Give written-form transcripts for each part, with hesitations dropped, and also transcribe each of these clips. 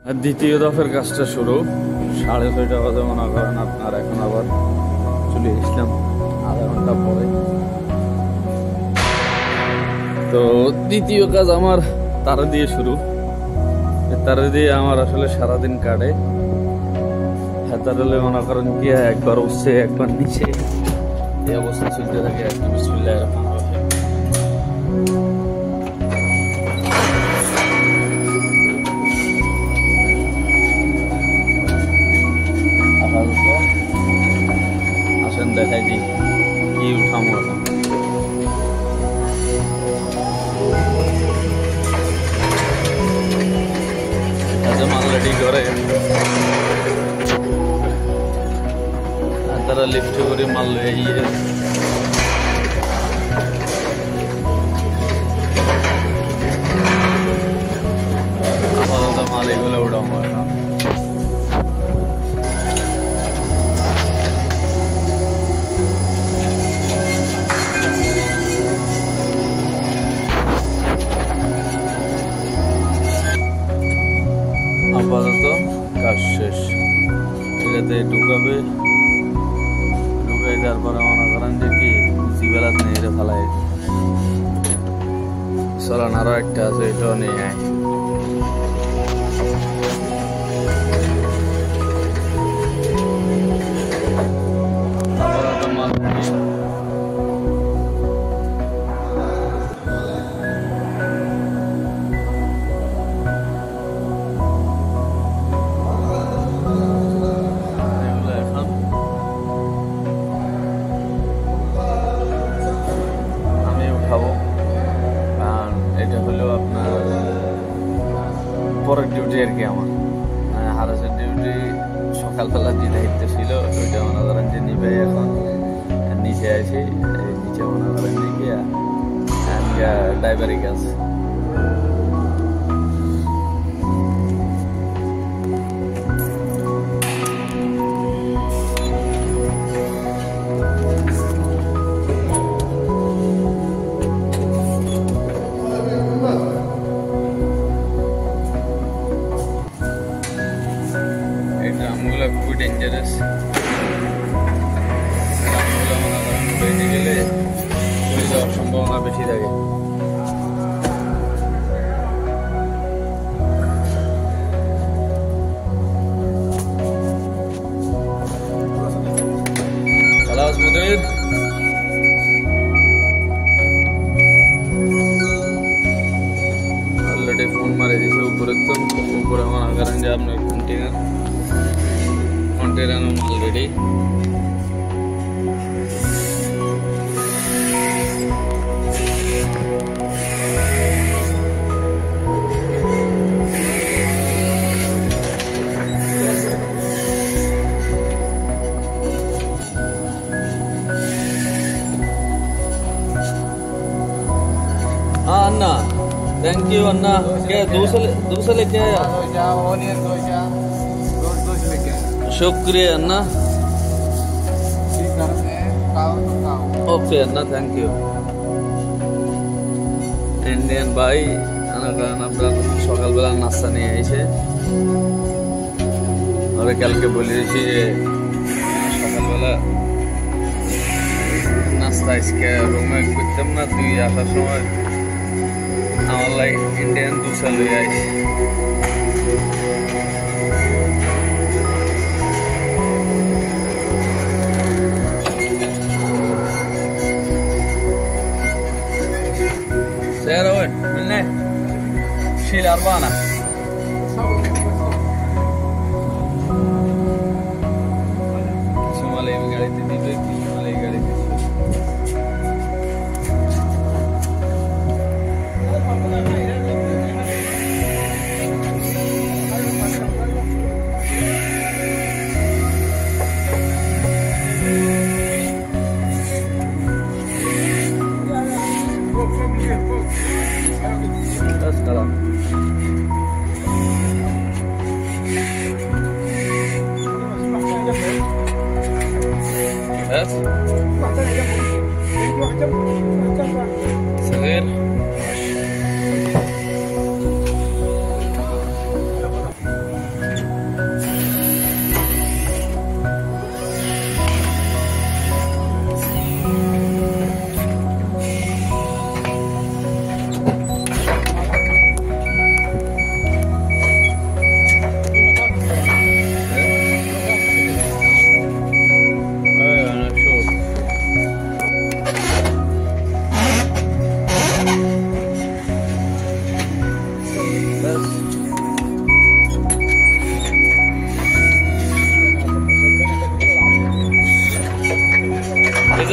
দ্বিতীয় দফের কাজটা শুরু 6:30 বাজে মনে করেন আপনার। এখন আবার চলে আসলাম আধা ঘন্টা পরে। তো দ্বিতীয় কাজ আমার তার দিয়ে শুরু। তার দিয়ে আমার আসলে সারাদিন কাটে। হাতার হলে মনে করেন কি একবার উঠছে একবার নিচে, এই অবস্থা চলতে থাকে আর কি। বিসমিল্লাহির রহমানির রহিম। আসেন দেখাই দিই কি উঠামো এখন। মাল রেডি করে তারা লিফট করে মাল লয়ে গিয়ে আপাতত মাল এগুলো উঠাবো এখন। আপাতত কাজ শেষ। এটাতে ঢুকাবে, ঢুকাই তারপরে মনে করেন যে কি জিবেলাত নিয়ে এটা ফেলাই। চলান আরো একটা আছে, এটাও নিয়ে আয়। আপাতত মাল খাবো। কারণ এটা হলো আপনার পরের ডিউটি আর কি। আমার হারাসের ডিউটি সকালবেলা যে দায়িত্ব ছিল ওইটা মনে করেন যে নিবে। এখন নিচে আসি, নিচে মনে করেন যে গিয়া ড্রাইভারি কাজ। আমগুলো খুবই ডেঞ্জারাস। আমগুলো মনে করেন বেঁচে গেলে চলে যাওয়ার সম্ভাবনা বেশি থাকে। অলরেডি ফোন মারে দিয়েছে উপরে। তো উপরে মনে করেন যে আপনার কন্টেনার মাল রেডি। अन्ना थैंक यू अन्ना। क्या दूसरे लेके आया? शुक्रिया अन्ना। ओके अन्ना थैंक यू। इंडियन भाई কারণ আপনার সকালবেলা নাস্তা নিয়ে এসে ওরা কালকে বলে দিয়েছি যে সকালবেলা নাস্তা আজকে রুমে করতাম না, তুই আসার সময় আমার লাই ইন্ডিয়ান দুসা লই আইস। سيارة وين؟ منه؟ شيل أربعة. شمالي بقالي تدي شمالي قالي تدي.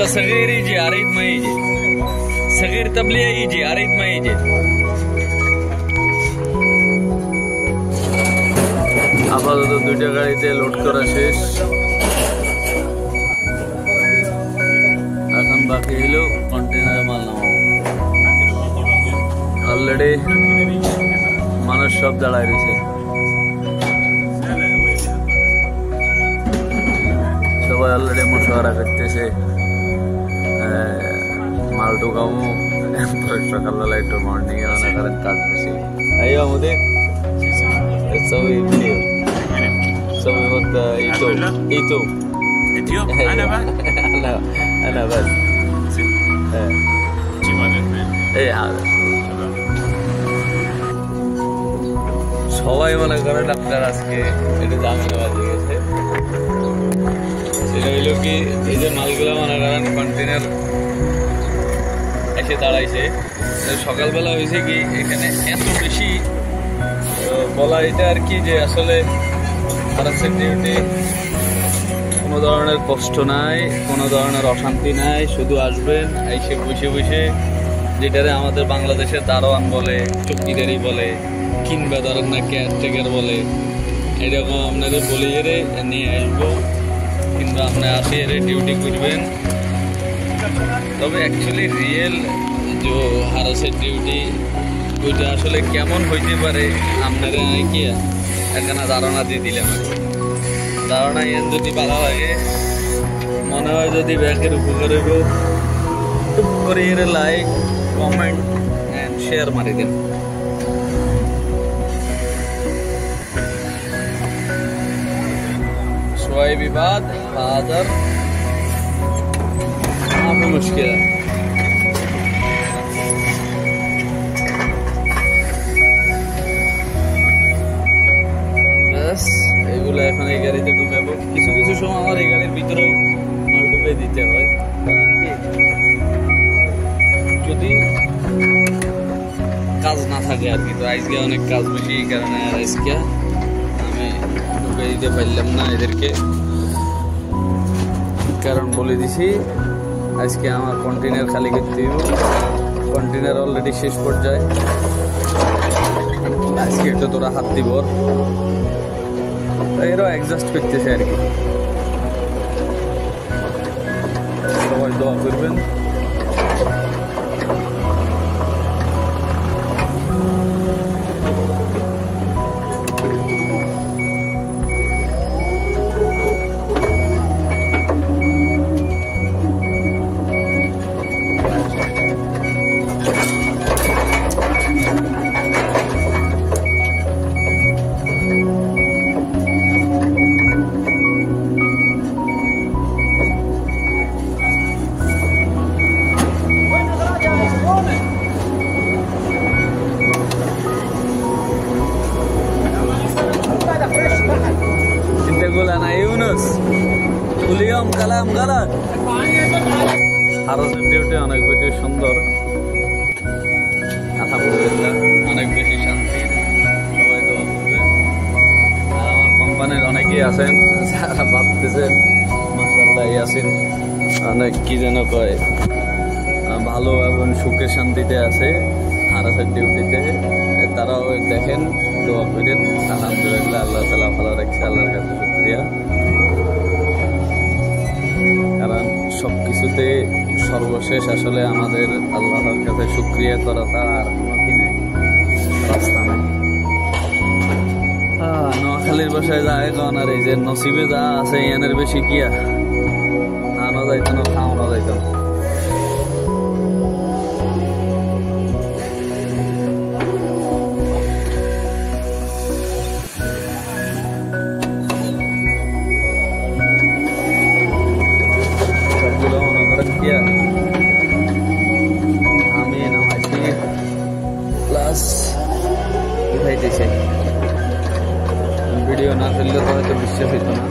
صغير يجي عريض ما يجي صغير تبليه يجي عريض ما يجي আপাতত দুইটা গাড়িতে লোড করা শেষ এখন বাকি হলো কন্টেনারে মাল নামানো অলরেডি মানুষ সব দাঁড়ায় রয়েছে সবাই অলরেডি মশওয়ারা করতেছে মাল ঢুকাবো সকালবেলা একটু মর্নিং এ মনে করেন কাজ বেশি আইয়া আমাদের تسوي فيديو تسوي وقت يوتيوب يوتيوب انا بس انا بس جيب هذا الفيلم اي هذا সবাই মনে করে ডাক্তার আজকে এটা জামিনবাজি গেছে সেটা হইল কি এই যে মালগুলো মনে করেন কন্টেনার এসে দাঁড়াইছে সকালবেলা হয়েছে কি এখানে এত বেশি বলা এটা আর কি যে আসলে আরএসএফ ডিউটি কোনো ধরনের কষ্ট নাই কোনো ধরনের অশান্তি নাই শুধু আসবেন এসে বসে বসে যেটারে আমাদের বাংলাদেশের দারোয়ান বলে চৌকিদারি বলে কিংবা ধরেন না কেয়ারটেকার বলে এরকম আপনাদের বলে এরে নিয়ে আসবো কিংবা আপনার আসে এরে ডিউটি করবেন তবে অ্যাকচুয়ালি রিয়েল যে আরএসএফ ডিউটি ওইটা আসলে কেমন হইতে পারে আপনারা কি এখানে ধারণা দিয়ে দিলাম ধারণা এন যদি ভালো লাগে মনে হয় যদি ব্যাংকের উপকার হইব টুক করে এর লাইক কমেন্ট অ্যান্ড শেয়ার মারি দেন شوي ببعض حاضر ما في مشكلة এগুলো এখন এই গাড়িতে ঢুকাবো কিছু কিছু সময় আমার এই গাড়ির ভিতরেও মাল ঢুকে দিতে হয় যদি কাজ না থাকে আর কি তো আজকে অনেক কাজ বেশি এই কারণে আর আজকে আমি ঢুকে দিতে পারলাম না এদেরকে কারণ বলে দিছি আজকে আমার কন্টেনার খালি করতে হবে কন্টেনার অলরেডি শেষ পর্যায়ে আজকে একটু তোরা হাত দিব এরাও অ্যাডজাস্ট করতেছে আর কি সবাই দোয়া করবেন تقول انا يونس كل يوم كلام غلط আরএসএফ ডিউটি অনেক বেশি সুন্দর আলহামদুলিল্লাহ অনেক বেশি শান্তি সবাই দোয়া করবেন আর আমার কোম্পানির অনেকেই আছেন যারা ভাবতেছেন মাশাআল্লাহ ইয়াসিন অনেক কি যেন কয় ভালো এবং সুখে শান্তিতে আছে আরএসএফ ডিউটিতে তারাও দেখেন দোয়া করেন আলহামদুলিল্লাহ আল্লাহ তাআলা ভালো রাখছে আল্লাহর কাছে শুকরিয়া কারণ সবকিছুতে সর্বশেষ আসলে আমাদের আল্লাহর কাছে শুকরিয়া করা ছাড়া আর কোনো কি নেই রাস্তা নেই নোয়াখালীর বাসায় যায় কারণ আর এই যে নসিবে যা আছে এনের বেশি কি আনা যাইতো না খাওয়ানো যাইতো না আমি নামাইছি প্লাস উঠাইতেছে ভিডিও না করলে তো হয়তো বিশ্বাস হইতো না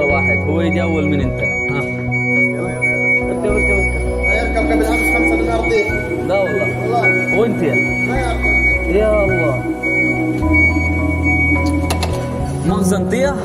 ورا واحد، هو يجي اول من انت. ها اركب اركب اركب. هيركب قبل امس 5 دينار ضيف. لا والله. والله. وانت يا ما يركب. يا الله. مغزى انتيا؟